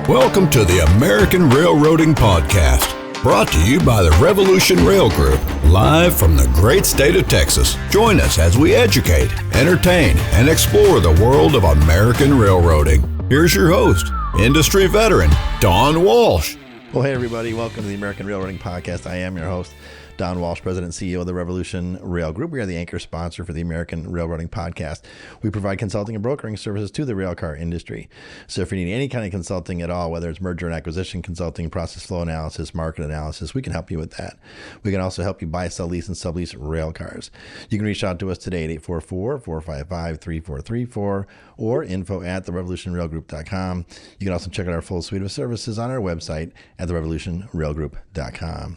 Welcome to the American Railroading Podcast, brought to you by the Revolution Rail Group, live from the great state of Texas. Join us as we educate, entertain, and explore the world of American railroading. Here's your host, industry veteran, Don Walsh. Well, hey, everybody. Welcome to the American Railroading Podcast. I am your host, Don Walsh, President and CEO of the Revolution Rail Group. We are the anchor sponsor for the American Railroading Podcast. We provide consulting and brokering services to the railcar industry. So if you need any kind of consulting at all, whether it's merger and acquisition consulting, process flow analysis, market analysis, we can help you with that. We can also help you buy, sell, lease, and sublease rail cars. You can reach out to us today at 844-455-3434 or info@therevolutionrailgroup.com. You can also check out our full suite of services on our website at therevolutionrailgroup.com.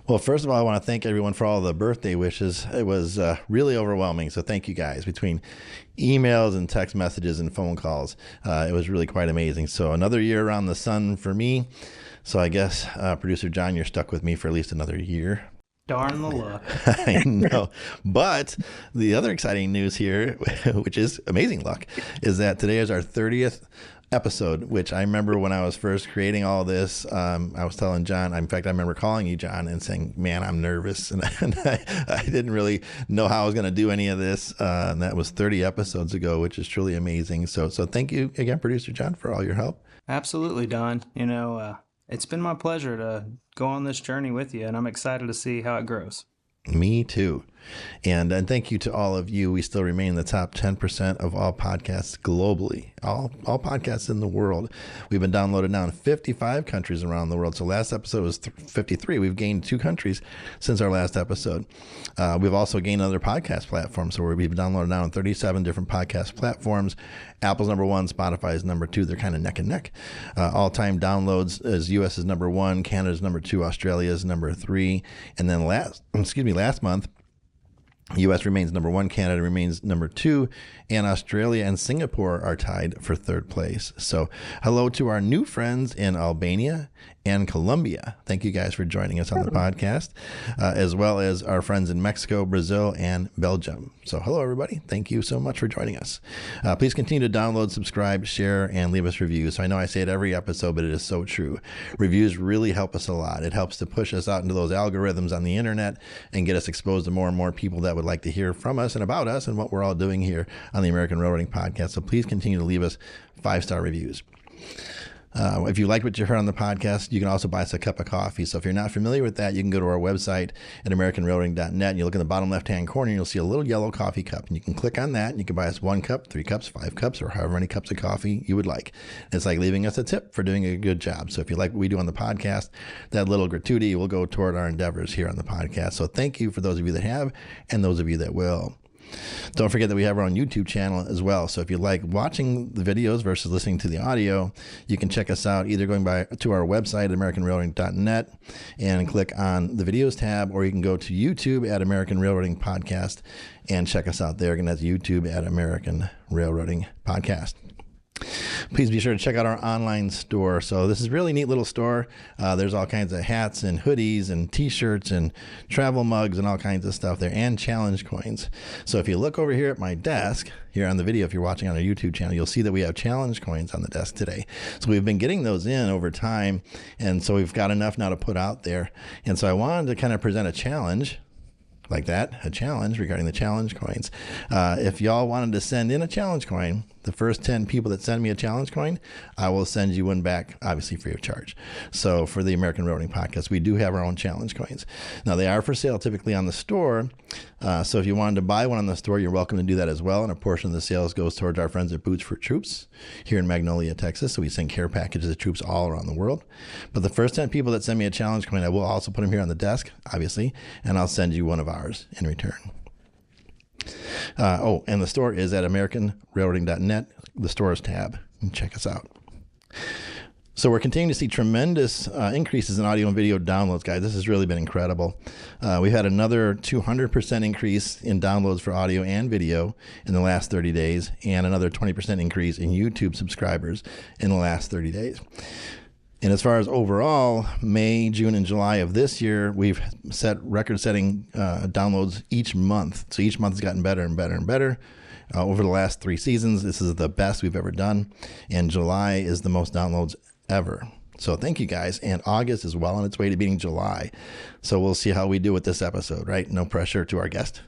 Well, first of all, I want to thank everyone for all the birthday wishes. It was really overwhelming, so thank you guys. Between emails and text messages and phone calls, it was really quite amazing. So another year around the sun for me. So I guess, Producer John, you're stuck with me for at least another year. Darn the luck. I know. But the other exciting news here, which is amazing luck, is that today is our 30th episode, which I remember when I was first creating all this, I was telling John, in fact, I remember calling you, John, and saying, man, I'm nervous. And I didn't really know how I was going to do any of this. And that was 30 episodes ago, which is truly amazing. So thank you again, Producer John, for all your help. Absolutely, Don. It's been my pleasure to go on this journey with you, and I'm excited to see how it grows. Me too. And thank you to all of you. We still remain in the top 10% of all podcasts globally, all podcasts in the world. We've been downloaded now in 55 countries around the world. So last episode was 53. We've gained 2 countries since our last episode. We've also gained other podcast platforms. So we've downloaded now on 37 different podcast platforms. Apple's number 1, Spotify's number 2. They're kind of neck and neck. All-time downloads is U.S. is number 1, Canada's number 2, Australia's number 3. And then last month, U.S. remains number 1, Canada remains number 2, and Australia and Singapore are tied for 3rd place. So hello to our new friends in Albania and Colombia. Thank you guys for joining us on the podcast, as well as our friends in Mexico, Brazil, and Belgium. So hello, everybody. Thank you so much for joining us. Please continue to download, subscribe, share, and leave us reviews. So I know I say it every episode, but it is so true. Reviews really help us a lot. It helps to push us out into those algorithms on the internet and get us exposed to more and more people that would like to hear from us and about us and what we're all doing here on the American Railroading Podcast. So please continue to leave us 5-star reviews. If you like what you heard on the podcast, you can also buy us a cup of coffee. So if you're not familiar with that, you can go to our website at americanrailroading.net, and you look in the bottom left-hand corner, and you'll see a little yellow coffee cup. And you can click on that, and you can buy us 1 cup, 3 cups, 5 cups, or however many cups of coffee you would like. It's like leaving us a tip for doing a good job. So if you like what we do on the podcast, that little gratuity will go toward our endeavors here on the podcast. So thank you for those of you that have, and those of you that will. Don't forget that we have our own YouTube channel as well. So if you like watching the videos versus listening to the audio, you can check us out either going to our website, americanrailroading.net, and click on the videos tab, or you can go to YouTube at American Railroading Podcast and check us out there. Again, that's YouTube at American Railroading Podcast. Please be sure to check out our online store. So this is a really neat little store. There's all kinds of hats and hoodies and t-shirts and travel mugs and all kinds of stuff there, and challenge coins. So if you look over here at my desk, here on the video, if you're watching on our YouTube channel, you'll see that we have challenge coins on the desk today. So we've been getting those in over time, and so we've got enough now to put out there. And so I wanted to kind of present a challenge like that, a challenge regarding the challenge coins. If y'all wanted to send in a challenge coin, the first 10 people that send me a challenge coin, I will send you one back, obviously free of charge. So for the American Railroading Podcast, we do have our own challenge coins. Now they are for sale typically on the store. So if you wanted to buy one on the store, you're welcome to do that as well. And a portion of the sales goes towards our friends at Boots for Troops here in Magnolia, Texas. So we send care packages to troops all around the world. But the first 10 people that send me a challenge coin, I will also put them here on the desk, obviously, and I'll send you one of ours in return. And the store is at americanrailroading.net, the stores tab, and check us out. So we're continuing to see tremendous increases in audio and video downloads, guys. This has really been incredible. We've had another 200% increase in downloads for audio and video in the last 30 days, and another 20% increase in YouTube subscribers in the last 30 days. And as far as overall, May, June, and July of this year, we've set record-setting downloads each month. So each month has gotten better and better and better. Over the last 3 seasons, this is the best we've ever done. And July is the most downloads ever. So thank you guys. And August is well on its way to beating July. So we'll see how we do with this episode, right? No pressure to our guest.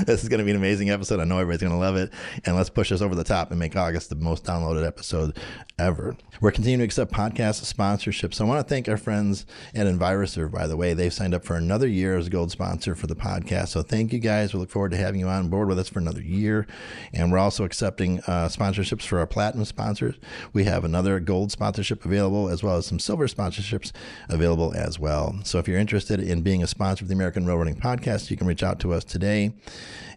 This is going to be an amazing episode. I know everybody's going to love it. And let's push us over the top and make August the most downloaded episode ever. We're continuing to accept podcast sponsorships. So I want to thank our friends at EnviroServe, by the way. They've signed up for another year as a gold sponsor for the podcast. So thank you guys. We look forward to having you on board with us for another year. And we're also accepting sponsorships for our platinum sponsors. We have another gold sponsorship available, as well as some silver sponsorships available as well. So if you're interested in being a sponsor of the American Railroading Podcast, you can reach out to us today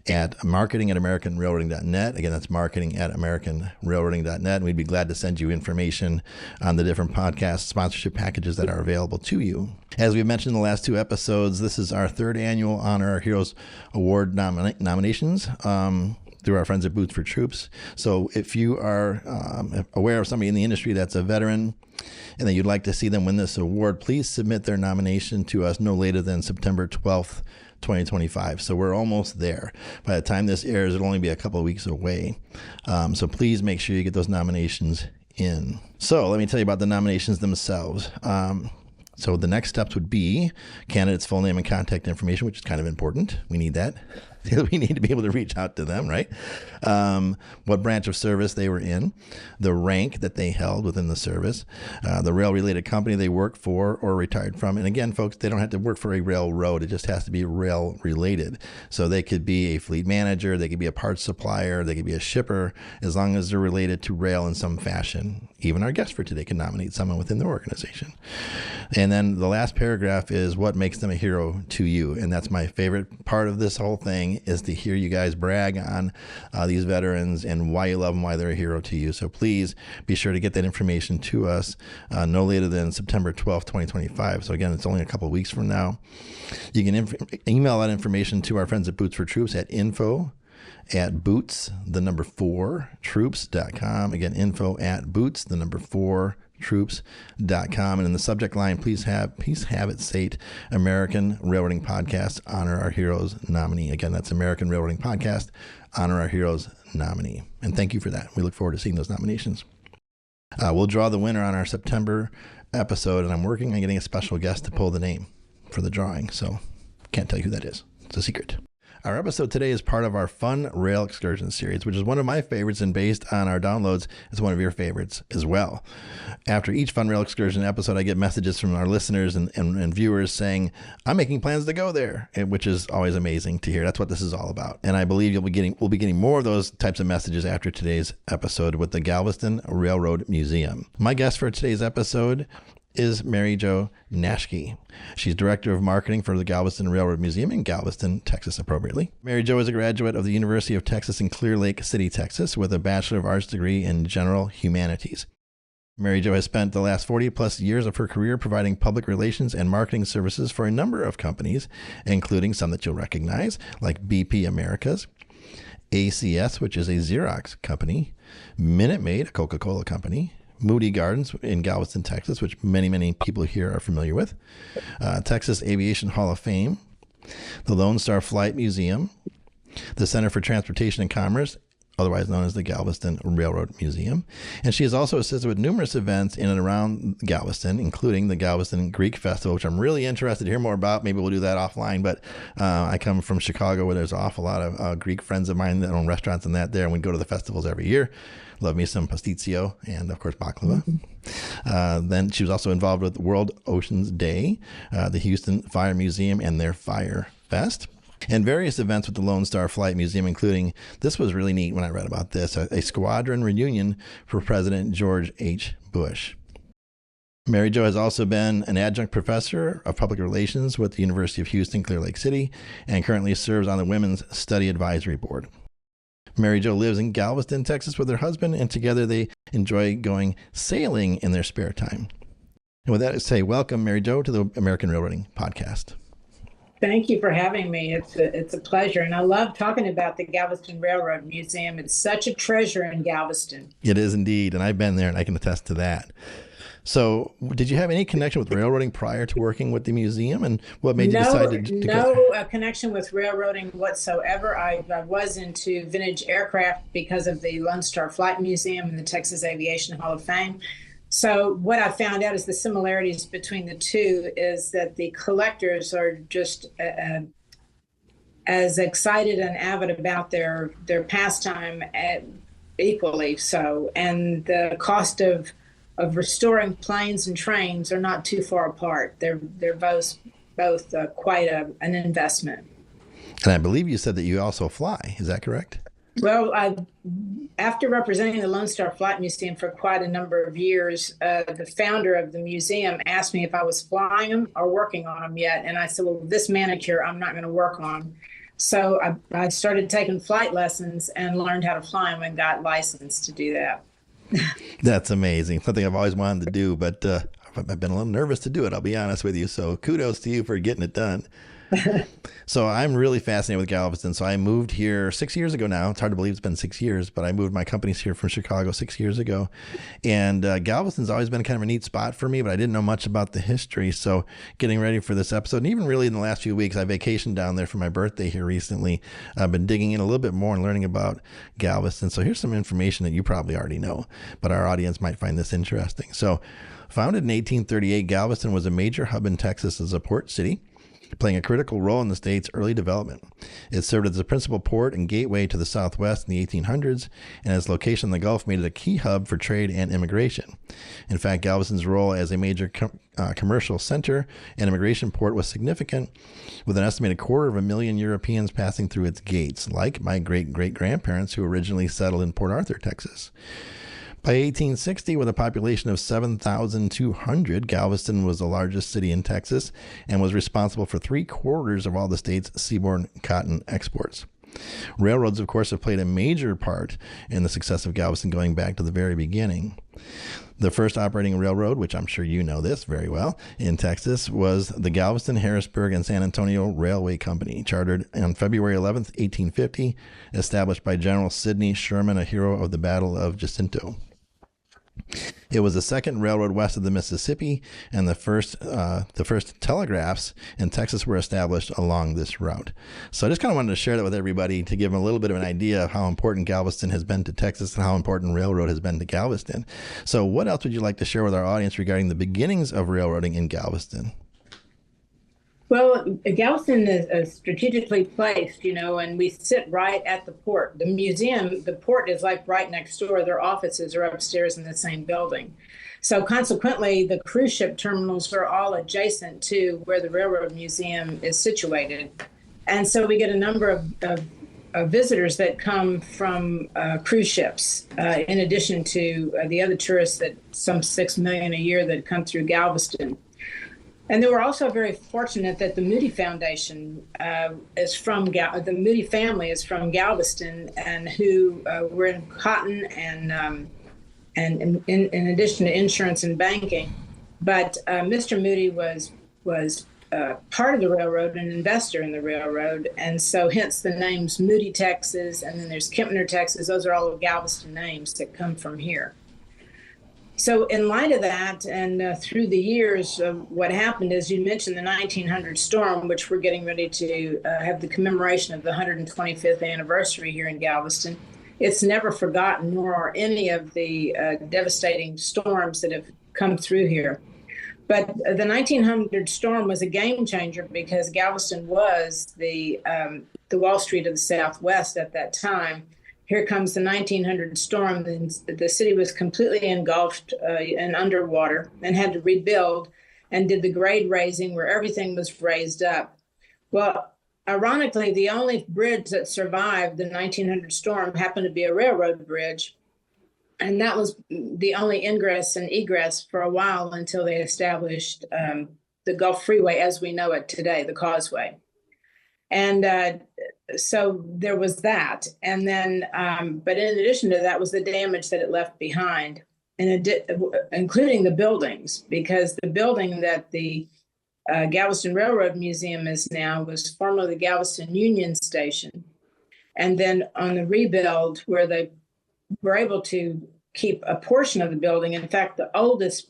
at marketing@americanrailroading.net. Again, that's marketing@americanrailroading.net. And we'd be glad to send you information on the different podcast sponsorship packages that are available to you. As we've mentioned in the last two episodes, this is our third annual Honor Our Heroes Award nominations through our friends at Boots for Troops. So if you are aware of somebody in the industry that's a veteran and that you'd like to see them win this award, please submit their nomination to us no later than September 12th, 2025. So we're almost there. By the time this airs, it'll only be a couple of weeks away. So please make sure you get those nominations in. So let me tell you about the nominations themselves. So the next steps would be candidate's full name and contact information, which is kind of important. We need that. We need to be able to reach out to them, right? What branch of service they were in, the rank that they held within the service, the rail-related company they worked for or retired from. And again, folks, they don't have to work for a railroad. It just has to be rail-related. So they could be a fleet manager, they could be a parts supplier, they could be a shipper, as long as they're related to rail in some fashion. Even our guest for today can nominate someone within their organization. And then the last paragraph is what makes them a hero to you. And that's my favorite part of this whole thing, is to hear you guys brag on these veterans and why you love them, why they're a hero to you. So please be sure to get that information to us no later than September 12th, 2025. So again, it's only a couple of weeks from now. You can email that information to our friends at Boots for Troops at info@boots4troops.com. Again, info@boots4troops.com. And in the subject line, please have it state American Railroading Podcast Honor Our Heroes nominee. Again, that's American Railroading Podcast Honor Our Heroes nominee. And thank you for that. We look forward to seeing those nominations. We'll draw the winner on our September episode, and I'm working on getting a special guest to pull the name for the drawing. So can't tell you who that is. It's a secret. Our episode today is part of our Fun Rail Excursions series, which is one of my favorites, and based on our downloads, it's one of your favorites as well. After each Fun Rail Excursion episode, I get messages from our listeners and viewers saying, I'm making plans to go there, which is always amazing to hear. That's what this is all about. And I believe we'll be getting more of those types of messages after today's episode with the Galveston Railroad Museum. My guest for today's episode is Mary Jo Naschke. She's Director of Marketing for the Galveston Railroad Museum in Galveston, Texas, appropriately. Mary Jo is a graduate of the University of Texas in Clear Lake City, Texas, with a Bachelor of Arts degree in General Humanities. Mary Jo has spent the last 40 plus years of her career providing public relations and marketing services for a number of companies, including some that you'll recognize, like BP Americas, ACS, which is a Xerox company, Minute Maid, a Coca-Cola company, Moody Gardens in Galveston, Texas, which many people here are familiar with, Texas Aviation Hall of Fame, the Lone Star Flight Museum, the Center for Transportation and Commerce, otherwise known as the Galveston Railroad Museum. And she has also assisted with numerous events in and around Galveston, including the Galveston Greek Festival, which I'm really interested to hear more about. Maybe we'll do that offline, but I come from Chicago, where there's an awful lot of Greek friends of mine that own restaurants and that there, and we go to the festivals every year. Love me some pastitsio and, of course, baklava. Then she was also involved with World Oceans Day, the Houston Fire Museum, and their Fire Fest, and various events with the Lone Star Flight Museum, including, this was really neat when I read about this, a squadron reunion for President George H. Bush. Mary Jo has also been an adjunct professor of public relations with the University of Houston, Clear Lake City, and currently serves on the Women's Study Advisory Board. Mary Jo lives in Galveston, Texas with her husband, and together they enjoy going sailing in their spare time. And with that, I say welcome, Mary Jo, to the American Railroading Podcast. Thank you for having me. It's a pleasure. And I love talking about the Galveston Railroad Museum. It's such a treasure in Galveston. It is indeed. And I've been there, and I can attest to that. So did you have any connection with railroading prior to working with the museum? And what made you decide to No go? Connection with railroading whatsoever. I was into vintage aircraft because of the Lone Star Flight Museum and the Texas Aviation Hall of Fame. So what I found out is the similarities between the two is that the collectors are just as excited and avid about their pastime equally so, and the cost of restoring planes and trains are not too far apart. They're both quite an investment. And I believe you said that you also fly. Is that correct? Well, after representing the Lone Star Flight Museum for quite a number of years, the founder of the museum asked me if I was flying them or working on them yet. And I said, well, this manicure I'm not going to work on. So I started taking flight lessons and learned how to fly them and got licensed to do that. That's amazing. Something I've always wanted to do, but I've been a little nervous to do it, I'll be honest with you. So kudos to you for getting it done. So I'm really fascinated with Galveston. So I moved here 6 years ago now. It's hard to believe it's been 6 years, but I moved my companies here from Chicago 6 years ago. And Galveston's always been kind of a neat spot for me, but I didn't know much about the history. So getting ready for this episode, and even really in the last few weeks, I vacationed down there for my birthday here recently. I've been digging in a little bit more and learning about Galveston. So here's some information that you probably already know, but our audience might find this interesting. So founded in 1838, Galveston was a major hub in Texas as a port city, playing a critical role in the state's early development. It served as the principal port and gateway to the Southwest in the 1800s, and its location in the Gulf made it a key hub for trade and immigration. In fact, Galveston's role as a major commercial center and immigration port was significant, with an estimated 250,000 Europeans passing through its gates, like my great-great-grandparents who originally settled in Port Arthur, Texas. By 1860, with a population of 7,200, Galveston was the largest city in Texas and was responsible for 3/4 of all the state's seaborne cotton exports. Railroads, of course, have played a major part in the success of Galveston going back to the very beginning. The first operating railroad, which I'm sure you know this very well, in Texas was the Galveston, Harrisburg, and San Antonio Railway Company, chartered on February 11th, 1850, established by General Sidney Sherman, a hero of the Battle of Jacinto. It was the second railroad west of the Mississippi, and the first telegraphs in Texas were established along this route. So I just kind of wanted to share that with everybody to give them a little bit of an idea of how important Galveston has been to Texas and how important railroad has been to Galveston. So what else would you like to share with our audience regarding the beginnings of railroading in Galveston? Well, Galveston is strategically placed, and we sit right at the port. The museum, the port is like right next door. Their offices are upstairs in the same building. So consequently, the cruise ship terminals are all adjacent to where the Railroad Museum is situated. And so we get a number of visitors that come from cruise ships, in addition to the other tourists, that some 6 million a year that come through Galveston. And they were also very fortunate that the Moody Foundation is from the Moody family is from Galveston, and who were in cotton and in addition to insurance and banking. But Mr. Moody was part of the railroad, an investor in the railroad, and so hence the names Moody, Texas, and then there's Kempner, Texas. Those are all Galveston names that come from here. So in light of that, and through the years, what happened is, you mentioned the 1900 storm, which we're getting ready to have the commemoration of the 125th anniversary here in Galveston. It's never forgotten, nor are any of the devastating storms that have come through here. But the 1900 storm was a game changer because Galveston was the Wall Street of the Southwest at that time. Here comes the 1900 storm. The city was completely engulfed and underwater and had to rebuild, and did the grade raising where everything was raised up. Well, ironically, the only bridge that survived the 1900 storm happened to be a railroad bridge. And that was the only ingress and egress for a while until they established the Gulf Freeway as we know it today, the Causeway. And so there was that. And then, but in addition to that was the damage that it left behind, including the buildings, because the building that the Galveston Railroad Museum is now was formerly the Galveston Union Station. And then on the rebuild, where they were able to keep a portion of the building. In fact, the oldest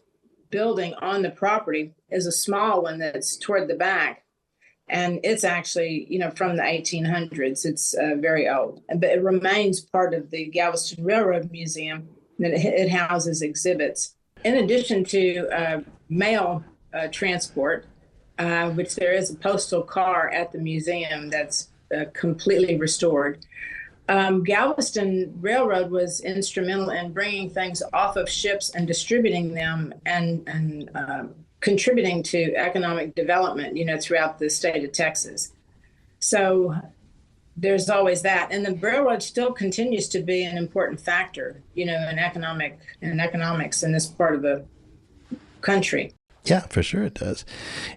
building on the property is a small one that's toward the back. And it's actually, from the 1800s. It's very old, but it remains part of the Galveston Railroad Museum. That it houses exhibits. in addition to mail transport, which there is a postal car at the museum that's completely restored. Galveston Railroad was instrumental in bringing things off of ships and distributing them and contributing to economic development, throughout the state of Texas. So there's always that. And the railroad still continues to be an important factor, in economics in this part of the country. Yeah, for sure it does.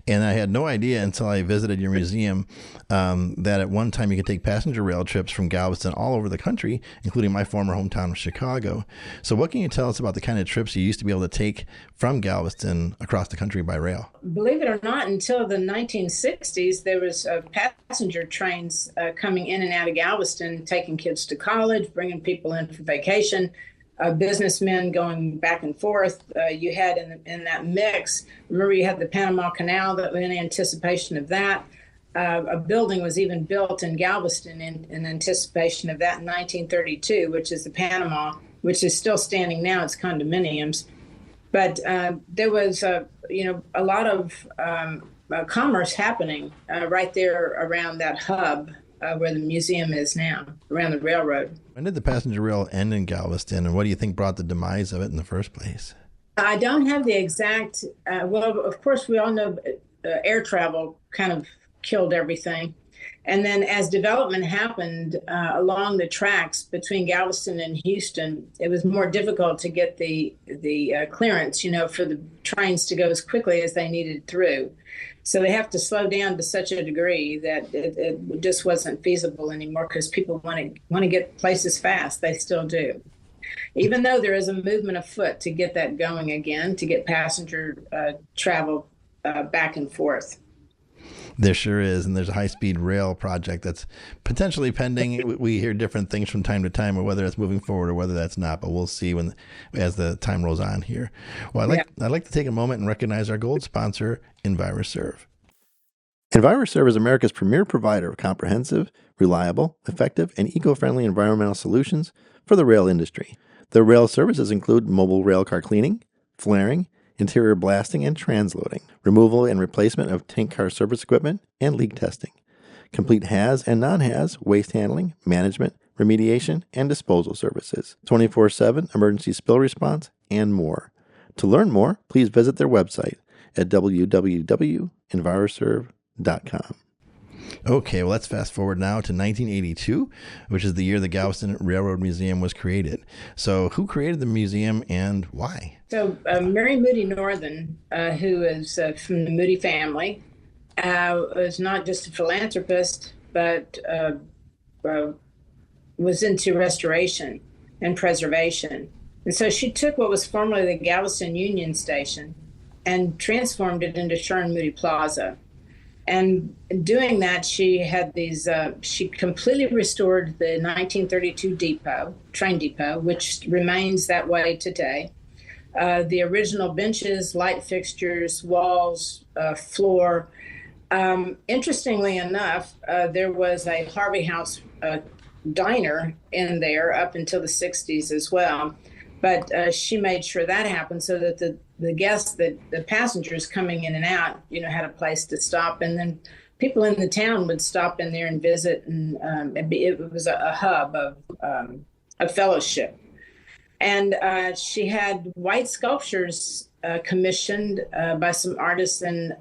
And I had no idea until I visited your museum that at one time you could take passenger rail trips from Galveston all over the country, including my former hometown of Chicago. So what can you tell us about the kind of trips you used to be able to take from Galveston across the country by rail? Believe it or not, until the 1960s, there was passenger trains coming in and out of Galveston, taking kids to college, bringing people in for vacation. Businessmen going back and forth. You had in that mix, remember you had the Panama Canal that was in anticipation of that. A building was even built in Galveston in anticipation of that in 1932, which is the Panama, which is still standing now. It's condominiums. But there was, a lot of commerce happening right there around that hub where the museum is now, around the railroad. When did the passenger rail end in Galveston, and what do you think brought the demise of it in the first place? I don't have the exact, well, of course, we all know air travel kind of killed everything. And then as development happened along the tracks between Galveston and Houston, it was more difficult to get the clearance, for the trains to go as quickly as they needed through. So they have to slow down to such a degree that it just wasn't feasible anymore because people want to get places fast. They still do. Even though there is a movement afoot to get that going again, to get passenger travel back and forth. There sure is, and there's a high-speed rail project that's potentially pending. We hear different things from time to time, or whether that's moving forward or whether that's not, but we'll see as the time rolls on here. Well, I'd like to take a moment and recognize our gold sponsor, EnviroServe. EnviroServe is America's premier provider of comprehensive, reliable, effective, and eco-friendly environmental solutions for the rail industry. Their rail services include mobile rail car cleaning, flaring, interior blasting and transloading, removal and replacement of tank car service equipment, and leak testing, complete HAZ and non-HAZ waste handling, management, remediation, and disposal services, 24/7 emergency spill response, and more. To learn more, please visit their website at www.enviroserve.com. Okay, well, let's fast forward now to 1982, which is the year the Galveston Railroad Museum was created. So who created the museum and why? So Mary Moody Northern, who is from the Moody family, was not just a philanthropist, but was into restoration and preservation. And so she took what was formerly the Galveston Union Station and transformed it into Sherman Moody Plaza. And doing that, she had she completely restored the 1932 train depot, which remains that way today. The original benches, light fixtures, walls, floor. Interestingly enough, there was a Harvey House diner in there up until the 60s as well. But she made sure that happened so that the guests, the passengers coming in and out, had a place to stop. And then people in the town would stop in there and visit. And it was a hub of fellowship. And she had white sculptures commissioned by some artists in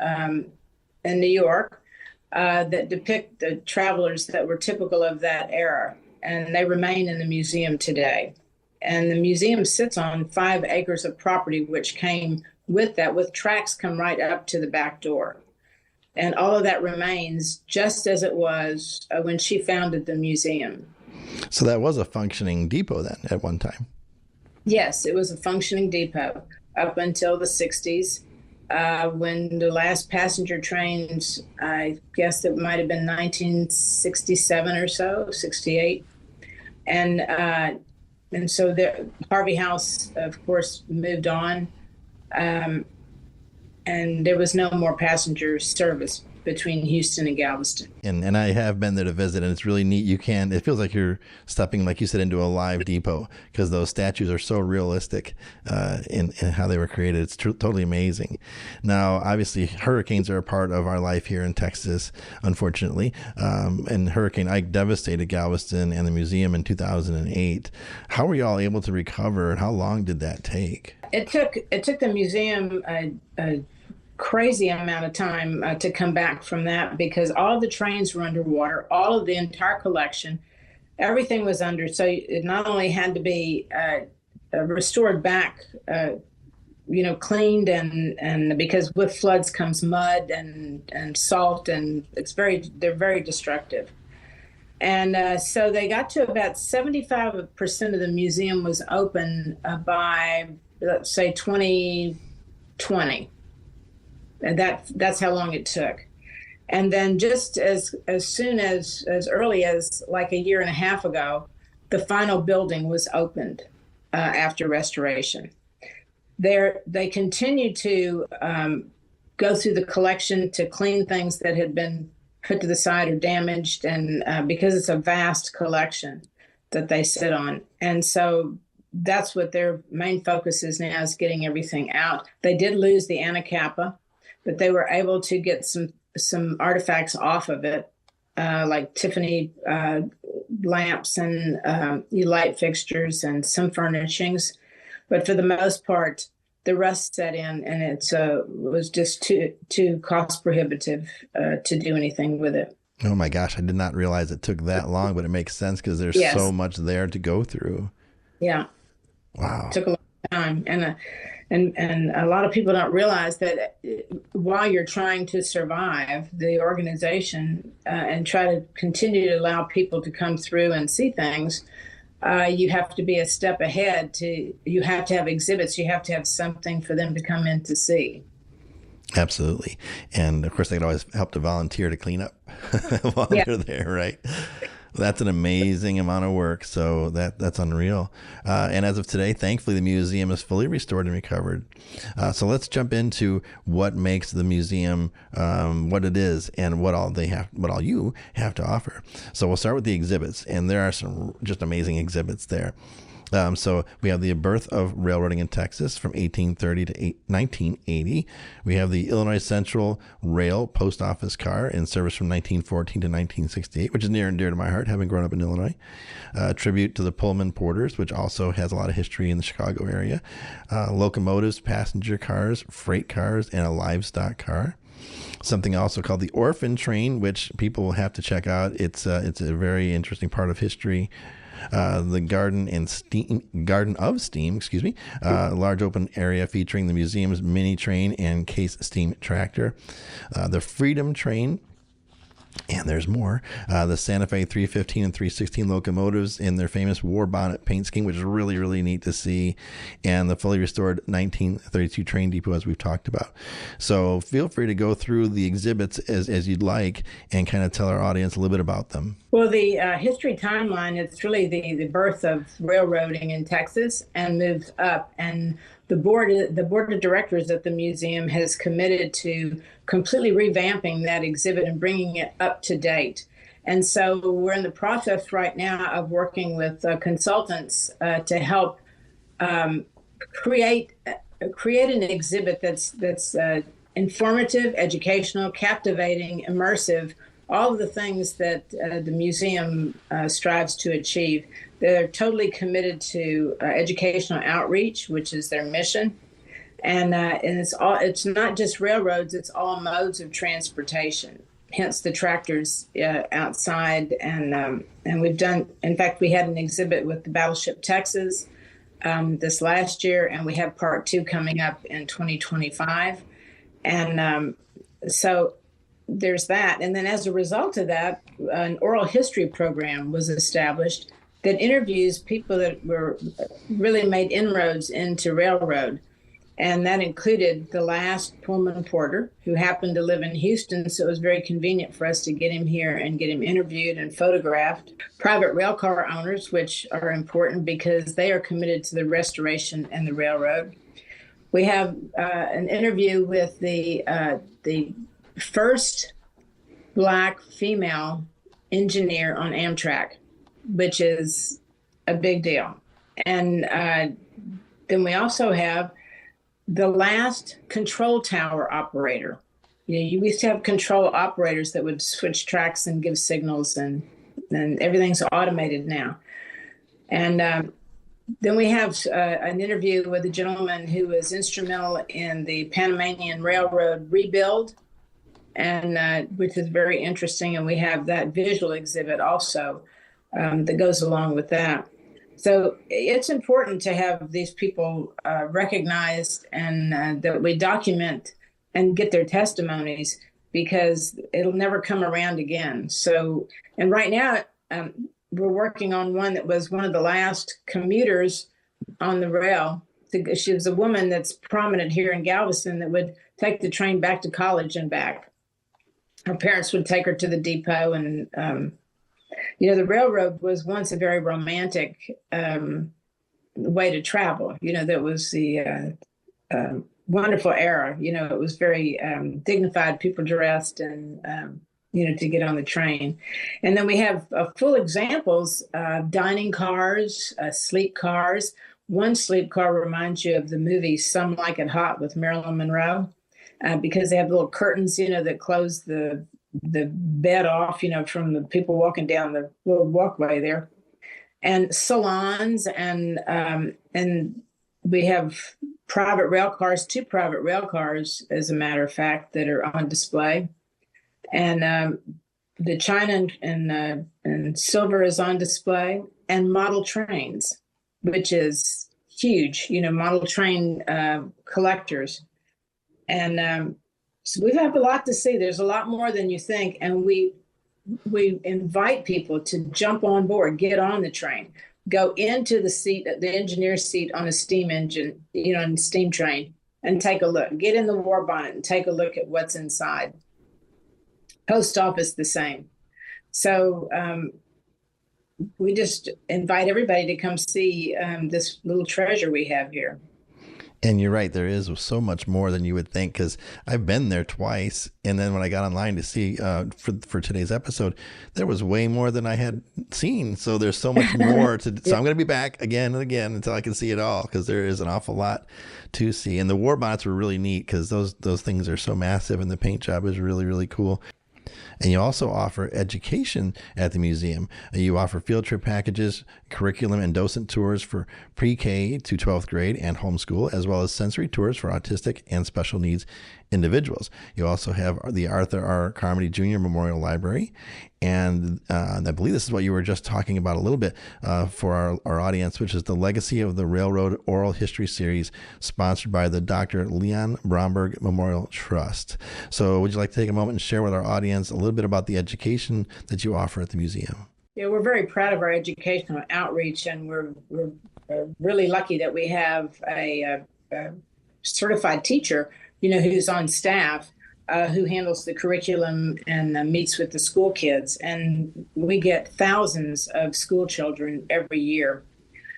New York that depict the travelers that were typical of that era. And they remain in the museum today. And the museum sits on 5 acres of property, which came with that, with tracks come right up to the back door. And all of that remains just as it was when she founded the museum. So that was a functioning depot then at one time? Yes, it was a functioning depot up until the 60s, when the last passenger trains, I guess it might have been 1967 or so, 68. And so Harvey House, of course, moved on, and there was no more passenger service between Houston and Galveston. And I have been there to visit, and it's really neat. It feels like you're stepping, like you said, into a live depot, because those statues are so realistic in how they were created. It's totally amazing. Now, obviously, hurricanes are a part of our life here in Texas, unfortunately. And Hurricane Ike devastated Galveston and the museum in 2008. How were you all able to recover, and how long did that take? It took the museum a crazy amount of time to come back from that, because all of the trains were underwater, all of the entire collection, everything was under. So it not only had to be restored back, cleaned, and because with floods comes mud and salt, and they're very destructive. And so they got to about 75% of the museum was open by, let's say, 2020. And that's how long it took. And then just as soon as early as like a year and a half ago, the final building was opened after restoration. They continued to go through the collection to clean things that had been put to the side or damaged, and because it's a vast collection that they sit on. And so that's what their main focus is now, is getting everything out. They did lose the Anacapa, but they were able to get some artifacts off of it, like Tiffany lamps and light fixtures and some furnishings. But for the most part, the rust set in, and it was just too cost prohibitive to do anything with it. Oh my gosh, I did not realize it took that long, but it makes sense because there's so much there to go through. Yeah. Wow. It took a long time. And a lot of people don't realize that while you're trying to survive the organization and try to continue to allow people to come through and see things, you have to be a step ahead. You have to have exhibits. You have to have something for them to come in to see. Absolutely. And of course, they could always help to volunteer to clean up while they're there, right? That's an amazing amount of work. So that's unreal. And as of today, thankfully, the museum is fully restored and recovered. So let's jump into what makes the museum what it is, and what all you have to offer. So we'll start with the exhibits, and there are some just amazing exhibits there. So we have the birth of railroading in Texas from 1830 to 1980. We have the Illinois Central Rail post office car in service from 1914 to 1968, which is near and dear to my heart, having grown up in Illinois. Tribute to the Pullman Porters, which also has a lot of history in the Chicago area. Locomotives, passenger cars, freight cars, and a livestock car. Something also called the Orphan Train, which people will have to check out. It's a very interesting part of history. The Garden of Steam, large open area featuring the museum's mini train and case steam tractor. The Freedom Train. And there's more. The Santa Fe 315 and 316 locomotives in their famous war bonnet paint scheme, which is really, really neat to see. And the fully restored 1932 train depot, as we've talked about. So feel free to go through the exhibits as you'd like, and kind of tell our audience a little bit about them. Well, the history timeline, it's really the birth of railroading in Texas and moved up. And the board of directors at the museum has committed to completely revamping that exhibit and bringing it up to date. And so we're in the process right now of working with consultants to help create an exhibit that's informative, educational, captivating, immersive, all of the things that the museum strives to achieve. They're totally committed to educational outreach, which is their mission. And it's not just railroads, it's all modes of transportation, hence the tractors outside. And we've done, in fact, we had an exhibit with the Battleship Texas this last year, and we have part 2 coming up in 2025. And so there's that. And then as a result of that, an oral history program was established that interviews people that were really made inroads into railroad. And that included the last Pullman porter, who happened to live in Houston, so it was very convenient for us to get him here and get him interviewed and photographed. Private rail car owners, which are important because they are committed to the restoration and the railroad. We have an interview with the first Black female engineer on Amtrak, which is a big deal. And then we also have the last control tower operator. You used to have control operators that would switch tracks and give signals, and everything's automated now. And then we have an interview with a gentleman who was instrumental in the Panamanian Railroad rebuild, and which is very interesting. And we have that visual exhibit also that goes along with that. So it's important to have these people recognized, and that we document and get their testimonies, because it'll never come around again. So, and right now we're working on one that was one of the last commuters on the rail. She was a woman that's prominent here in Galveston that would take the train back to college and back. Her parents would take her to the depot, and the railroad was once a very romantic way to travel. That was the wonderful era. It was very dignified, people dressed, and to get on the train. And then we have full examples of dining cars, sleep cars. One sleep car reminds you of the movie Some Like It Hot with Marilyn Monroe, because they have little curtains, that close the bed off, from the people walking down the little walkway there. And salons, and we have private rail cars, 2 private rail cars, as a matter of fact, that are on display. And the china and silver is on display, and model trains, which is huge, model train collectors. And so we have a lot to see. There's a lot more than you think. And we invite people to jump on board, get on the train, go into the seat, the engineer's seat on a steam engine, on a steam train, and take a look. Get in the war bonnet and take a look at what's inside. Post office, the same. So we just invite everybody to come see this little treasure we have here. And you're right, there is so much more than you would think, because I've been there twice. And then when I got online to see for today's episode, there was way more than I had seen. So there's so much more to. So I'm going to be back again and again until I can see it all, because there is an awful lot to see. And the war bonnets were really neat, because those things are so massive, and the paint job is really, really cool. And you also offer education at the museum. You offer field trip packages, curriculum and docent tours for pre-K to 12th grade and homeschool, as well as sensory tours for autistic and special needs individuals. You also have the Arthur R. Carmody Jr. Memorial Library. And I believe this is what you were just talking about a little bit for our audience, which is the Legacy of the Railroad Oral History Series, sponsored by the Dr. Leon Bromberg Memorial Trust. So would you like to take a moment and share with our audience a little bit about the education that you offer at the museum? Yeah, we're very proud of our educational outreach, and we're really lucky that we have a certified teacher, who's on staff, who handles the curriculum and meets with the school kids. And we get thousands of school children every year.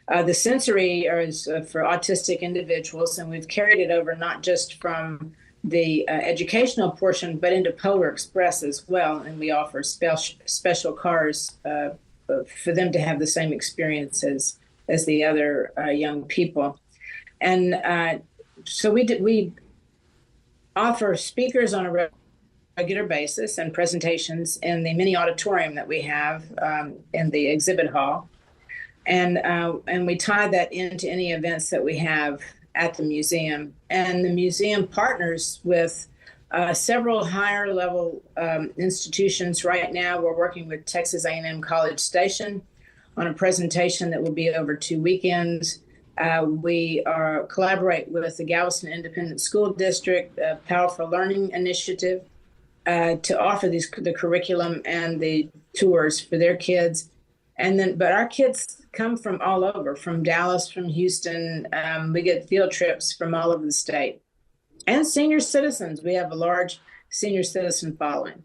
The sensory is for autistic individuals, and we've carried it over not just from the educational portion, but into Polar Express as well. And we offer special cars for them to have the same experience as the other young people. And so we offer speakers on a regular basis and presentations in the mini auditorium that we have in the exhibit hall. And we tie that into any events that we have at the museum. And the museum partners with several higher level institutions. Right now, we're working with Texas A&M College Station on a presentation that will be over 2 weekends. We collaborate with the Galveston Independent School District, Powerful Learning Initiative, to offer the curriculum and the tours for their kids. But our kids come from all over, from Dallas, from Houston. We get field trips from all over the state. And senior citizens. We have a large senior citizen following.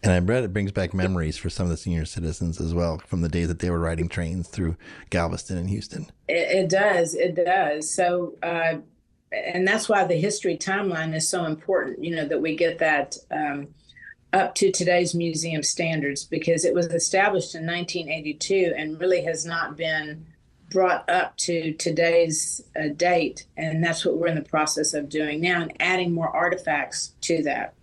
And I bet it brings back memories for some of the senior citizens as well, from the days that they were riding trains through Galveston and Houston. It does. So, and that's why the history timeline is so important, that we get that up to today's museum standards, because it was established in 1982 and really has not been brought up to today's date. And that's what we're in the process of doing now, and adding more artifacts to that.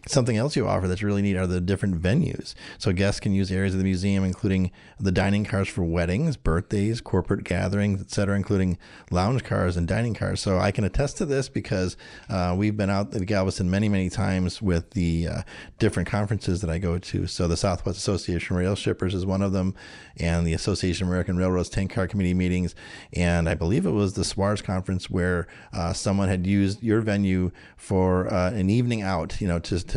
Something else you offer that's really neat are the different venues. So guests can use areas of the museum, including the dining cars for weddings, birthdays, corporate gatherings, et cetera, including lounge cars and dining cars. So I can attest to this because we've been out at Galveston many, many times with the different conferences that I go to. So the Southwest Association of Rail Shippers is one of them, and the Association of American Railroads Tank Car Committee meetings. And I believe it was the SWARS conference where someone had used your venue for an evening out,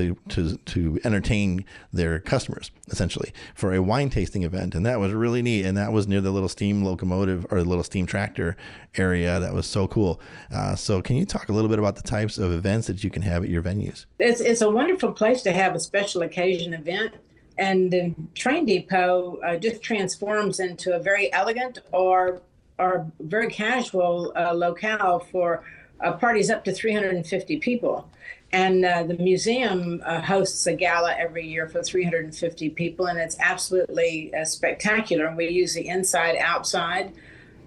to entertain their customers, essentially, for a wine tasting event. And that was really neat. And that was near the little steam locomotive or the little steam tractor area. That was so cool. So can you talk a little bit about the types of events that you can have at your venues? It's a wonderful place to have a special occasion event. And the train depot just transforms into a very elegant or very casual locale for parties up to 350 people. And the museum hosts a gala every year for 350 people, and it's absolutely spectacular. And we use the inside, outside.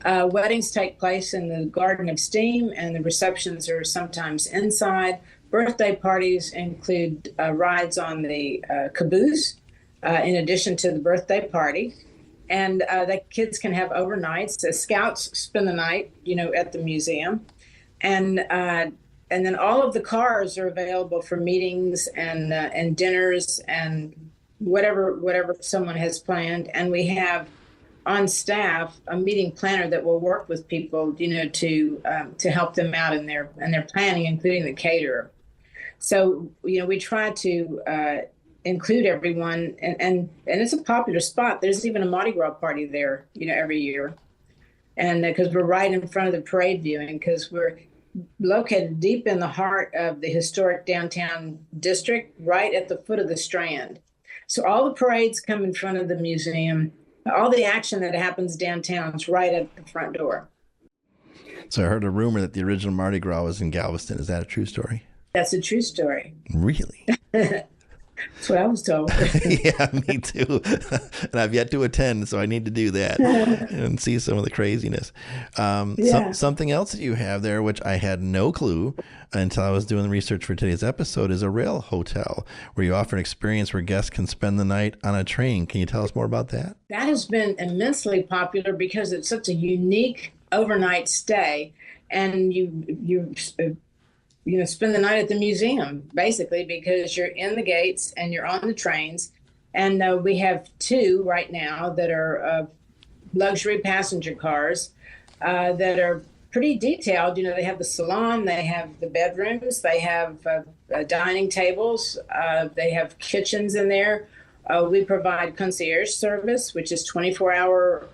Weddings take place in the Garden of Steam, and the receptions are sometimes inside. Birthday parties include rides on the caboose, in addition to the birthday party. And the kids can have overnights. The scouts spend the night, at the museum. And then all of the cars are available for meetings and dinners and whatever someone has planned. And we have on staff a meeting planner that will work with people, to help them out in their planning, including the caterer. So we try to include everyone, and it's a popular spot. There's even a Mardi Gras party there, every year, and because we're right in front of the parade viewing, because we're located deep in the heart of the historic downtown district, right at the foot of the Strand. So all the parades come in front of the museum. All the action that happens downtown is right at the front door. So I heard a rumor that the original Mardi Gras was in Galveston. Is that a true story? That's a true story. Really? That's what I was told. Yeah, me too. And I've yet to attend, so I need to do that and see some of the craziness. Something else that you have there, which I had no clue until I was doing the research for today's episode, is a rail hotel where you offer an experience where guests can spend the night on a train. Can you tell us more about that? That has been immensely popular because it's such a unique overnight stay, and you spend the night at the museum, basically, because you're in the gates and you're on the trains. And we have two right now that are luxury passenger cars that are pretty detailed. They have the salon, they have the bedrooms, they have dining tables, they have kitchens in there. We provide concierge service, which is 24-hour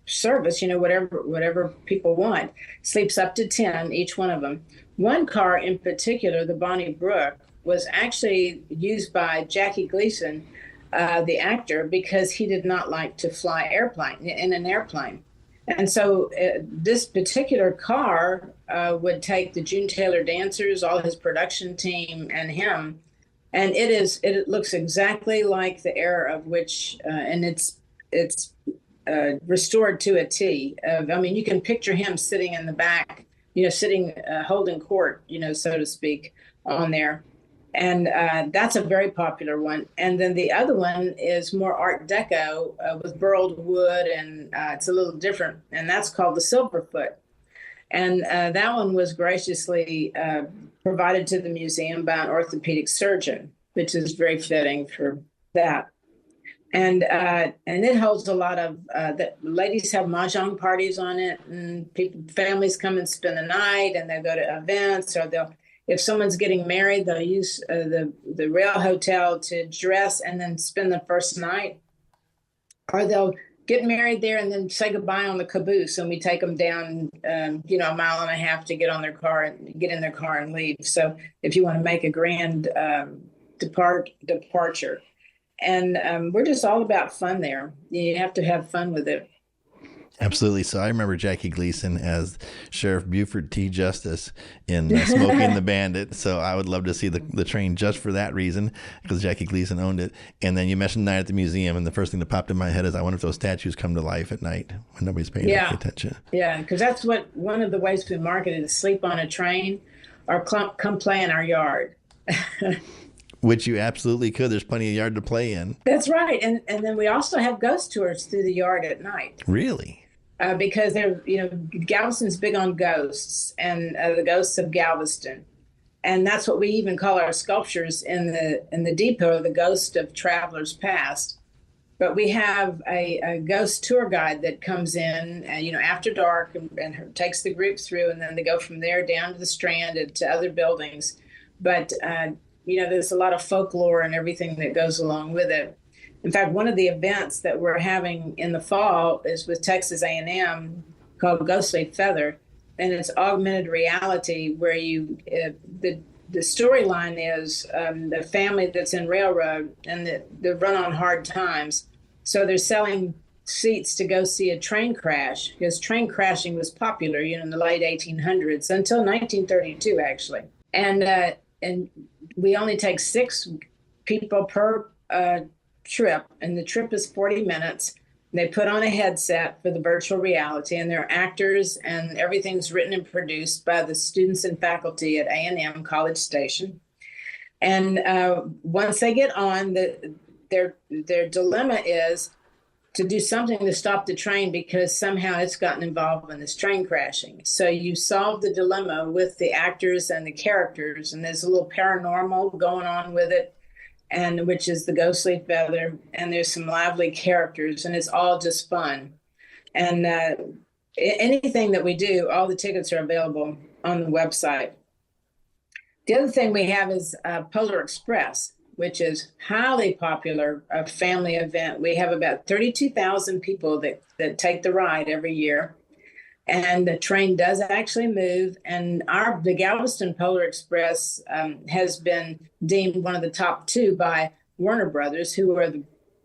service, whatever people want. Sleeps up to 10, each one of them. One car in particular, the Bonnie Brook, was actually used by Jackie Gleason, the actor, because he did not like to fly in an airplane. And so this particular car would take the June Taylor dancers, all his production team, and him. And it looks exactly like the era of which, and it's restored to a T. You can picture him sitting in the back, sitting, holding court, so to speak, on there. And that's a very popular one. And then the other one is more Art Deco with burled wood, and it's a little different. And that's called the Silverfoot. And that one was graciously provided to the museum by an orthopedic surgeon, which is very fitting for that. And it holds a lot of the ladies have mahjong parties on it, and families come and spend the night, and they go to events, or if someone's getting married, they'll use the rail hotel to dress and then spend the first night, or they'll get married there and then say goodbye on the caboose, and we take them down, a mile and a half to get in their car and leave. So if you want to make a grand departure. And we're just all about fun there. You have to have fun with it. Absolutely. So I remember Jackie Gleason as Sheriff Buford T. Justice in Smoking the Bandit. So I would love to see the train just for that reason, because Jackie Gleason owned it. And then you mentioned Night at the Museum, and the first thing that popped in my head is I wonder if those statues come to life at night when nobody's paying any attention. Yeah, because that's one of the ways we market it is sleep on a train or come play in our yard. Which you absolutely could. There's plenty of yard to play in. That's right. And then we also have ghost tours through the yard at night. Really? Because Galveston's big on ghosts and the ghosts of Galveston. And that's what we even call our sculptures in the depot, the ghost of travelers past. But we have a ghost tour guide that comes in, after dark and takes the group through, and then they go from there down to the Strand and to other buildings. But, there's a lot of folklore and everything that goes along with it. In fact, one of the events that we're having in the fall is with Texas A&M called Ghostly Feather, and it's augmented reality where the storyline is the family that's in railroad and they run on hard times. So they're selling seats to go see a train crash, because train crashing was popular, in the late 1800s until 1932, actually. And we only take 6 people per trip, and the trip is 40 minutes. They put on a headset for the virtual reality, and they're actors, and everything's written and produced by the students and faculty at A&M College Station. And once they get on, their dilemma is to do something to stop the train because somehow it's gotten involved in this train crashing. So you solve the dilemma with the actors and the characters, and there's a little paranormal going on with it, and which is the Ghostly Feather, and there's some lively characters, and it's all just fun. And anything that we do, all the tickets are available on the website. The other thing we have is Polar Express, which is highly popular, a family event. We have about 32,000 people that take the ride every year. And the train does actually move. And the Galveston Polar Express has been deemed one of the top 2 by Warner Brothers, who are the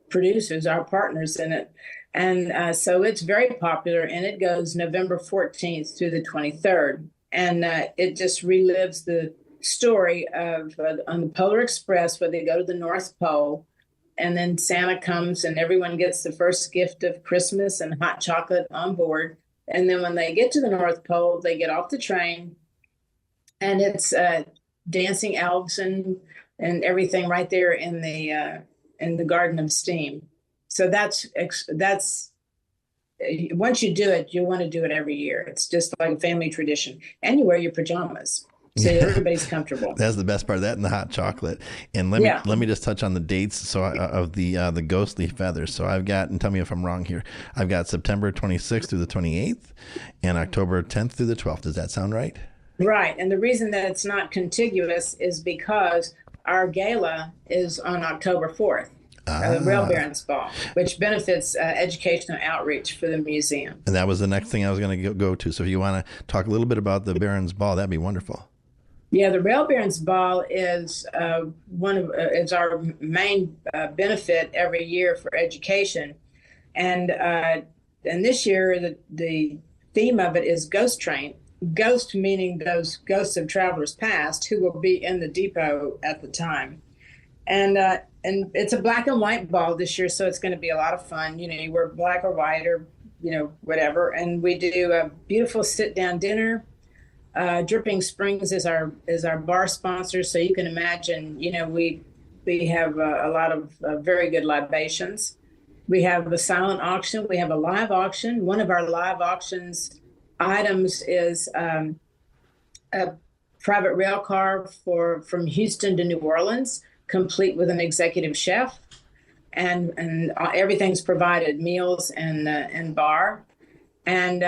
producers, our partners in it. And so it's very popular, and it goes November 14th through the 23rd. And it just relives the story of on the Polar Express, where they go to the North Pole, and then Santa comes and everyone gets the first gift of Christmas and hot chocolate on board. And then when they get to the North Pole, they get off the train, and it's dancing elves and everything right there in the Garden of Steam. So that's once you do it, you want to do it every year. It's just like a family tradition, and you wear your pajamas. So everybody's comfortable. That's the best part of that, and the hot chocolate. And let me just touch on the dates of the Ghostly Feathers. So I've got, and tell me if I'm wrong here, I've got September 26th through the 28th and October 10th through the 12th. Does that sound right? Right. And the reason that it's not contiguous is because our gala is on October 4th. The Rail Barons Ball, which benefits educational outreach for the museum. And that was the next thing I was going to go to. So if you want to talk a little bit about the Barons Ball, that'd be wonderful. Yeah, the Rail Barons Ball is is our main benefit every year for education, and this year the theme of it is Ghost Train. Ghost meaning those ghosts of travelers past who will be in the depot at the time, and it's a black and white ball this year, so it's going to be a lot of fun. You wear black or white or whatever, and we do a beautiful sit down dinner. Dripping Springs is our bar sponsor, so you can imagine, we have a lot of very good libations. We have a silent auction. We have a live auction. One of our live auctions items is a private rail car from Houston to New Orleans, complete with an executive chef, and everything's provided, meals and bar. And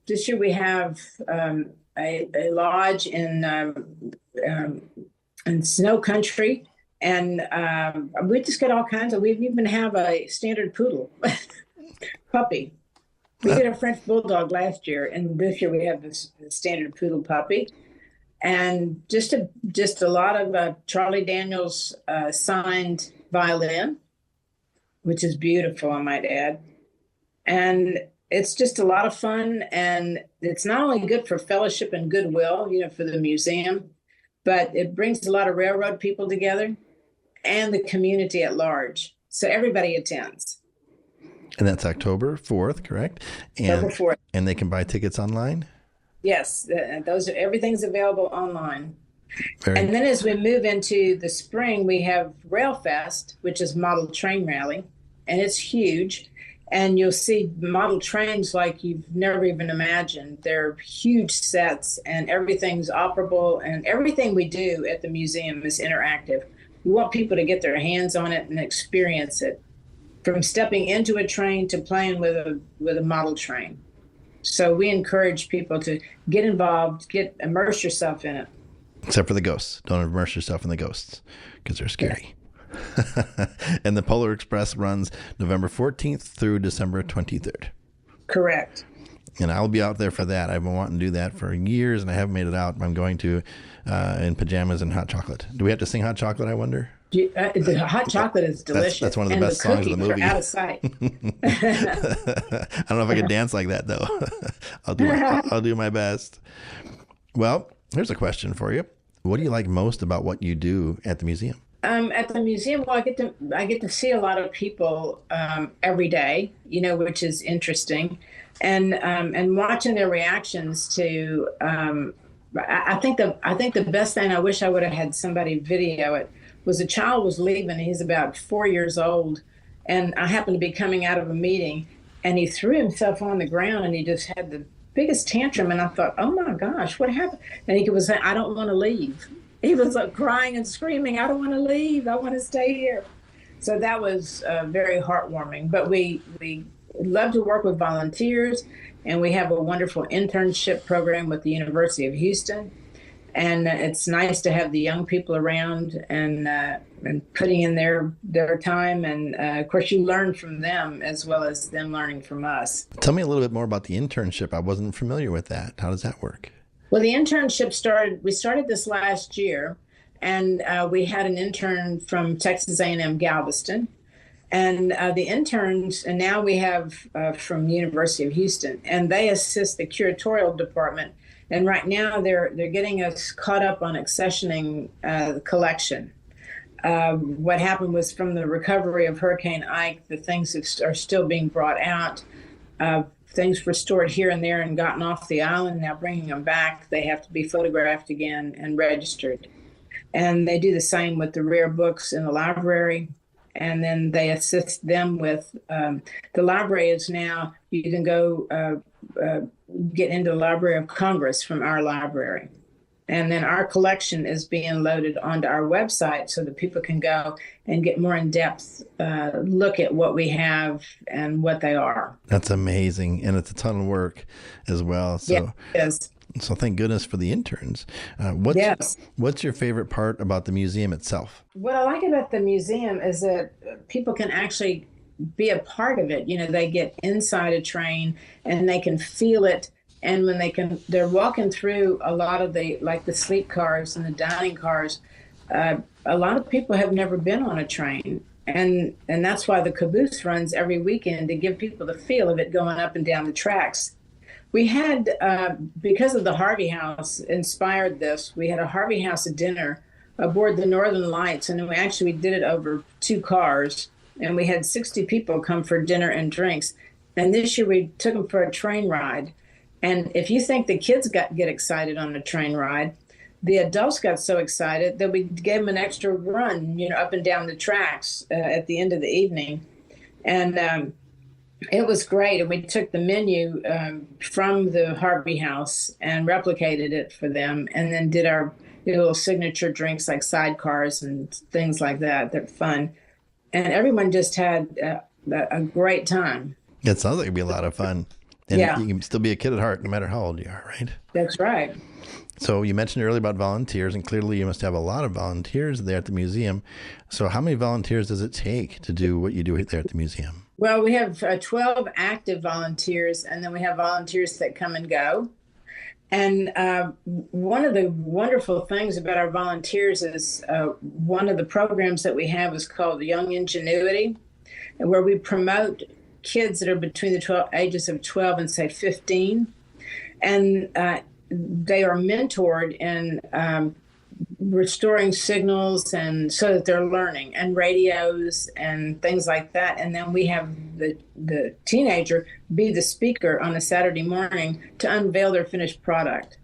this year we have a lodge in snow country, and we just get all kinds of. We even have a standard poodle puppy. We did a French bulldog last year, and this year we have this standard poodle puppy, and just a lot of Charlie Daniels signed violin, which is beautiful, I might add, and it's just a lot of fun, and it's not only good for fellowship and goodwill, for the museum, but it brings a lot of railroad people together and the community at large. So everybody attends. And that's October 4th, correct? October 4th. And they can buy tickets online? Yes, everything's available online. And then as we move into the spring, we have Rail Fest, which is model train rally, and it's huge. And you'll see model trains like you've never even imagined. They're huge sets, and everything's operable, and everything we do at the museum is interactive. We want people to get their hands on it and experience it, from stepping into a train to playing with a model train. So we encourage people to get involved, immerse yourself in it. Except for the ghosts. Don't immerse yourself in the ghosts because they're scary. Yeah. And the Polar Express runs November 14th through December 23rd. Correct. And I'll be out there for that. I've been wanting to do that for years, and I haven't made it out. I'm going to in pajamas and hot chocolate. Do we have to sing Hot Chocolate, I wonder? The hot chocolate is delicious. That's one of the best songs of the movie. Out of sight. I don't know if I can dance like that, though. I'll do my best. Well, here's a question for you. What do you like most about what you do at the museum? At the museum, well, I get to see a lot of people every day, which is interesting, and watching their reactions to. I think the best thing, I wish I would have had somebody video it, was a child was leaving. He's about 4 years old, and I happened to be coming out of a meeting, and he threw himself on the ground, and he just had the biggest tantrum. And I thought, oh my gosh, what happened? And he was saying, I don't want to leave. He was like crying and screaming, I don't want to leave. I want to stay here. So that was very heartwarming. But we love to work with volunteers, and we have a wonderful internship program with the University of Houston. And it's nice to have the young people around and putting in their time. And of course, you learn from them as well as them learning from us. Tell me a little bit more about the internship. I wasn't familiar with that. How does that work? Well, the internship we started this last year, and we had an intern from Texas A&M Galveston. And the interns, and now we have from University of Houston, and they assist the curatorial department. And right now they're getting us caught up on accessioning the collection. What happened was, from the recovery of Hurricane Ike, the things that are still being brought out. Things were stored here and there and gotten off the island. Now bringing them back, they have to be photographed again and registered. And they do the same with the rare books in the library. And then they assist them with, the library is now, you can go get into the Library of Congress from our library. And then our collection is being loaded onto our website so that people can go and get more in-depth look at what we have and what they are. That's amazing. And it's a ton of work as well. So, yeah, it is. So thank goodness for the interns. What's your favorite part about the museum itself? What I like about the museum is that people can actually be a part of it. They get inside a train and they can feel it. And when they're walking through a lot of the sleep cars and the dining cars, a lot of people have never been on a train. And that's why the caboose runs every weekend, to give people the feel of it going up and down the tracks. We had, because of the Harvey House inspired this, we had a Harvey House dinner aboard the Northern Lights, and we did it over 2 cars, and we had 60 people come for dinner and drinks. And this year we took them for a train ride. And if you think the kids get excited on a train ride, the adults got so excited that we gave them an extra run, up and down the tracks at the end of the evening. And it was great. And we took the menu from the Harvey House and replicated it for them, and then did our little signature drinks like sidecars and things like that. They're fun. And everyone just had a great time. It sounds like it'd be a lot of fun. And yeah. You can still be a kid at heart no matter how old you are, right? That's right. So you mentioned earlier about volunteers, and clearly you must have a lot of volunteers there at the museum. So how many volunteers does it take to do what you do there at the museum? Well, we have 12 active volunteers, and then we have volunteers that come and go. And one of the wonderful things about our volunteers is one of the programs that we have is called Young Ingenuity, where we promote kids that are between the ages of 12 and say 15, and they are mentored in restoring signals, and so that they're learning, and radios and things like that. And then we have the teenager be the speaker on a Saturday morning to unveil their finished product.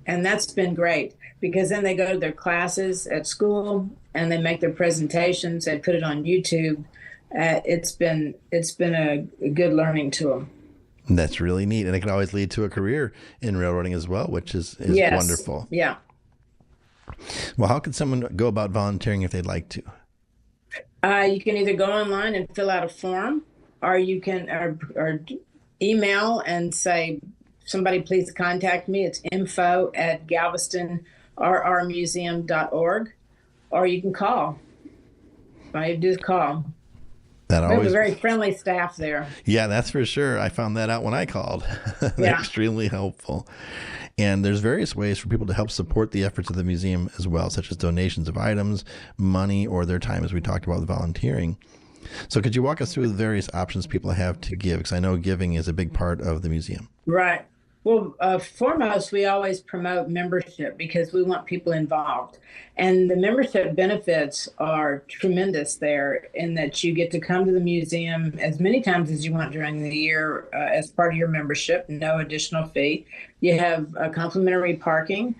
And that's been great, because then they go to their classes at school and they make their presentations and put it on YouTube. It's been a good learning tool. That's really neat. And it can always lead to a career in railroading as well, which is Yes. wonderful. Yeah. Well, how can someone go about volunteering if they'd like to? You can either go online and fill out a form, or you can or email and say, somebody please contact me. It's info@galvestonrrmuseum.org, or you can call. All you do is call. We have a very friendly staff there. Yeah, that's for sure. I found that out when I called. They're Yeah. extremely helpful. And there's various ways for people to help support the efforts of the museum as well, such as donations of items, money, or their time, as we talked about with volunteering. So could you walk us through the various options people have to give? Because I know giving is a big part of the museum. Right. Well, foremost, we always promote membership because we want people involved. And the membership benefits are tremendous there, in that you get to come to the museum as many times as you want during the year as part of your membership, no additional fee. You have complimentary parking.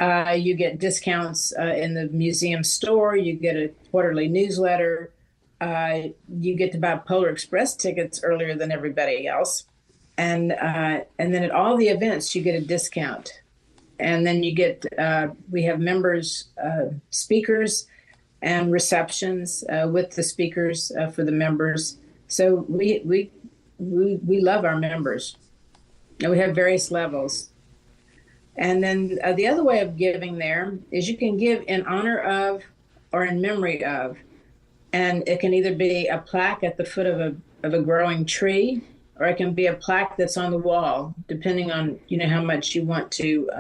You get discounts in the museum store. You get a quarterly newsletter. You get to buy Polar Express tickets earlier than everybody else. And then at all the events, you get a discount. And then you get, we have members, speakers and receptions with the speakers for the members. So we love our members. And we have various levels. And then the other way of giving there is you can give in honor of or in memory of. And it can either be a plaque at the foot of a growing tree, or it can be a plaque that's on the wall, depending on how much you want to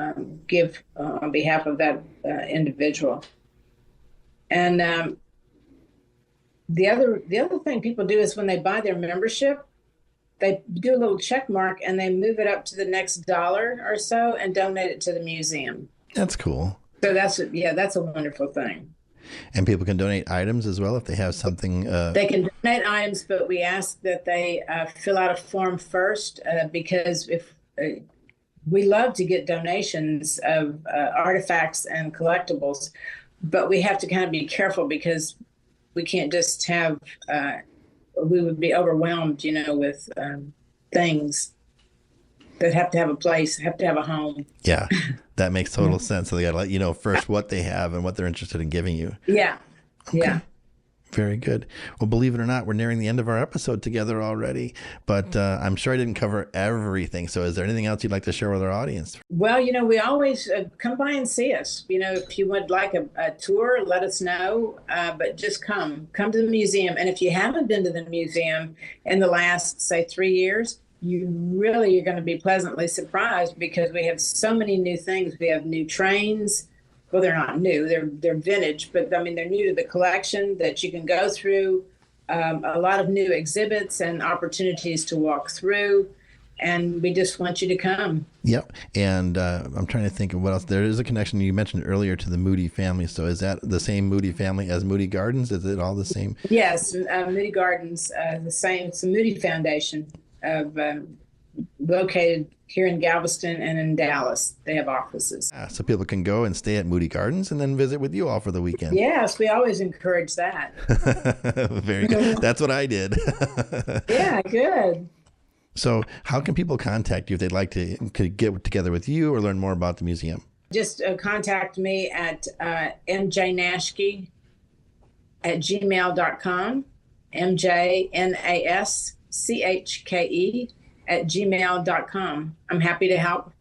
give on behalf of that individual. And the other thing people do is when they buy their membership, they do a little check mark and they move it up to the next $1 or so and donate it to the museum. That's cool. So that's a wonderful thing. And people can donate items as well if they have something. They can donate items, but we ask that they fill out a form first, because if we love to get donations of artifacts and collectibles, but we have to kind of be careful because we can't just have. We would be overwhelmed, with things that have to have a place, have to have a home. Yeah, that makes total sense. So they got to let you know first what they have and what they're interested in giving you. Yeah. Okay. Yeah. Very good. Well, believe it or not, we're nearing the end of our episode together already, but I'm sure I didn't cover everything. So is there anything else you'd like to share with our audience? Well, we always come by and see us. If you would like a tour, let us know, but just come to the museum. And if you haven't been to the museum in the last, say, 3 years, you really are going to be pleasantly surprised, because we have so many new things. We have new trains. Well, they're not new. They're vintage, but they're new to the collection that you can go through. A lot of new exhibits and opportunities to walk through, and we just want you to come. Yep. And I'm trying to think of what else. There is a connection you mentioned earlier to the Moody family. So is that the same Moody family as Moody Gardens? Is it all the same? Yes, Moody Gardens, the same. It's the Moody Foundation, located here in Galveston and in Dallas. They have offices. So people can go and stay at Moody Gardens and then visit with you all for the weekend. Yes, we always encourage that. Very good. That's what I did. Yeah, good. So how can people contact you if they'd like to get together with you or learn more about the museum? Just contact me at mjnaschke@gmail.com, MJNASCHKE @gmail.com. I'm happy to help,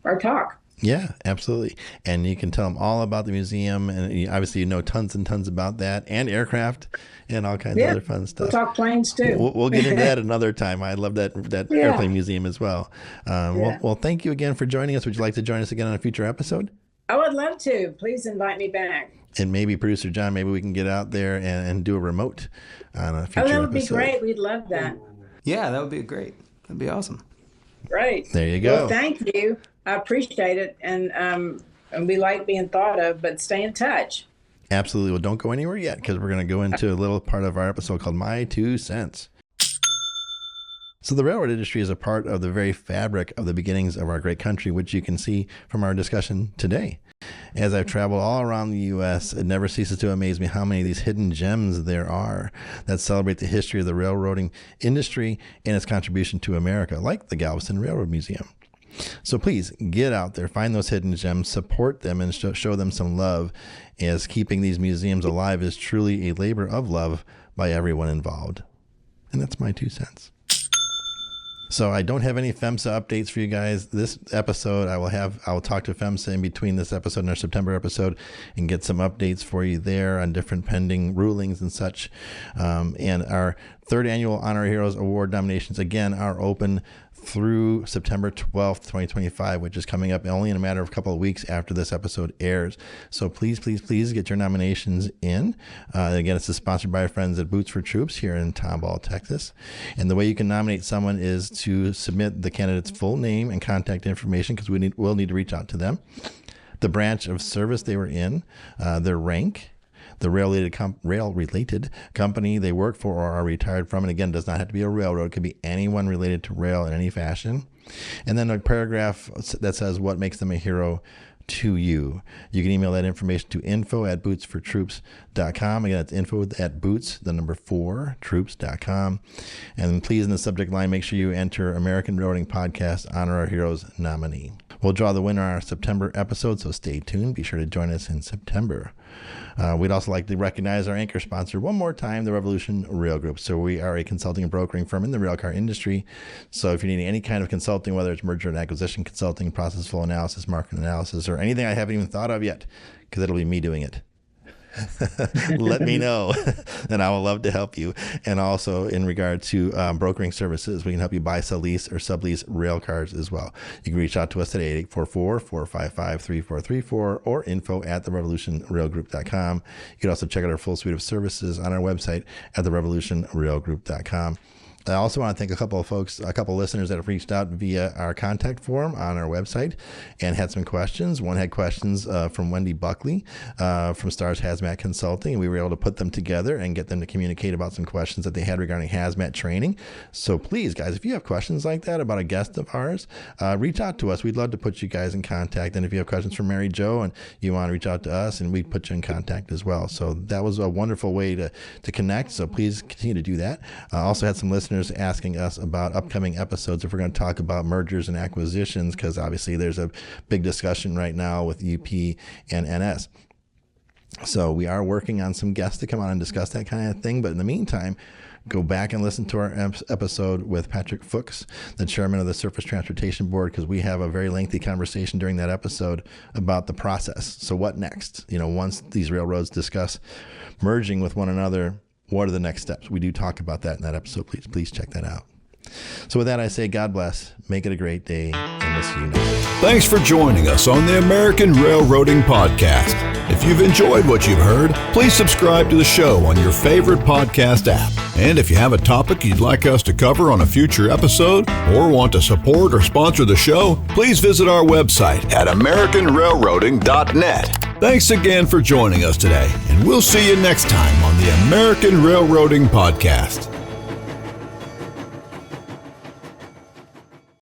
or talk. Yeah, absolutely. And you can tell them all about the museum. And obviously, tons and tons about that, and aircraft and all kinds of other fun stuff. We'll talk planes too. We'll get into that another time. I love that airplane museum as well. Well, thank you again for joining us. Would you like to join us again on a future episode? I would love to. Please invite me back. And maybe producer John, maybe we can get out there and do a remote on a future episode. That would be great. We'd love that. Yeah, that would be great. That'd be awesome. Great. There you go. Well, thank you. I appreciate it. And we like being thought of, but stay in touch. Absolutely. Well, don't go anywhere yet, because we're going to go into a little part of our episode called My 2 Cents. So the railroad industry is a part of the very fabric of the beginnings of our great country, which you can see from our discussion today. As I've traveled all around the U.S., it never ceases to amaze me how many of these hidden gems there are that celebrate the history of the railroading industry and its contribution to America, like the Galveston Railroad Museum. So please get out there, find those hidden gems, support them, and show them some love, as keeping these museums alive is truly a labor of love by everyone involved. And that's my 2 cents. So I don't have any FEMSA updates for you guys. This episode, I will talk to FEMSA in between this episode and our September episode and get some updates for you there on different pending rulings and such. And our third annual Honor Heroes Award nominations, again, are open through September 12th, 2025, which is coming up only in a matter of a couple of weeks after this episode airs. So please, please, please get your nominations in. Again, it's sponsored by our friends at Boots for Troops here in Tomball, Texas. And the way you can nominate someone is to submit the candidate's full name and contact information, because we'll need to reach out to them, the branch of service they were in, their rank, the rail-related company they work for or are retired from. And again, does not have to be a railroad. It could be anyone related to rail in any fashion. And then a paragraph that says what makes them a hero to you. You can email that information to info@bootsfortroops.com. Again, that's info@boots4troops.com. And please, in the subject line, make sure you enter American Railroading Podcast Honor Our Heroes nominee. We'll draw the winner on our September episode, so stay tuned. Be sure to join us in September. We'd also like to recognize our anchor sponsor one more time, the Revolution Rail Group. So we are a consulting and brokering firm in the railcar industry. So if you're needing any kind of consulting, whether it's merger and acquisition consulting, process flow analysis, market analysis, or anything I haven't even thought of yet, because it'll be me doing it, let me know, and I will love to help you. And also in regard to brokering services, we can help you buy, sell, lease, or sublease rail cars as well. You can reach out to us today at 844-455-3434 or info@therevolutionrailgroup.com. You can also check out our full suite of services on our website at therevolutionrailgroup.com. I also want to thank a couple of listeners that have reached out via our contact form on our website and had some questions. One had questions from Wendy Buckley from Stars Hazmat Consulting, and we were able to put them together and get them to communicate about some questions that they had regarding hazmat training. So please, guys, if you have questions like that about a guest of ours, reach out to us. We'd love to put you guys in contact. And if you have questions from Mary Jo and you want to reach out to us, and we'd put you in contact as well. So that was a wonderful way to connect. So please continue to do that. Also had some listeners asking us about upcoming episodes if we're going to talk about mergers and acquisitions, because obviously there's a big discussion right now with UP and NS. So we are working on some guests to come on and discuss that kind of thing. But in the meantime, go back and listen to our episode with Patrick Fuchs, the chairman of the Surface Transportation Board, because we have a very lengthy conversation during that episode about the process. So what next? Once these railroads discuss merging with one another, what are the next steps? We do talk about that in that episode. Please check that out. So with that, I say God bless. Make it a great day, and we'll see you next time. Thanks for joining us on the American Railroading Podcast. If you've enjoyed what you've heard, please subscribe to the show on your favorite podcast app. And if you have a topic you'd like us to cover on a future episode, or want to support or sponsor the show, please visit our website at AmericanRailroading.net. Thanks again for joining us today, and we'll see you next time on the American Railroading Podcast.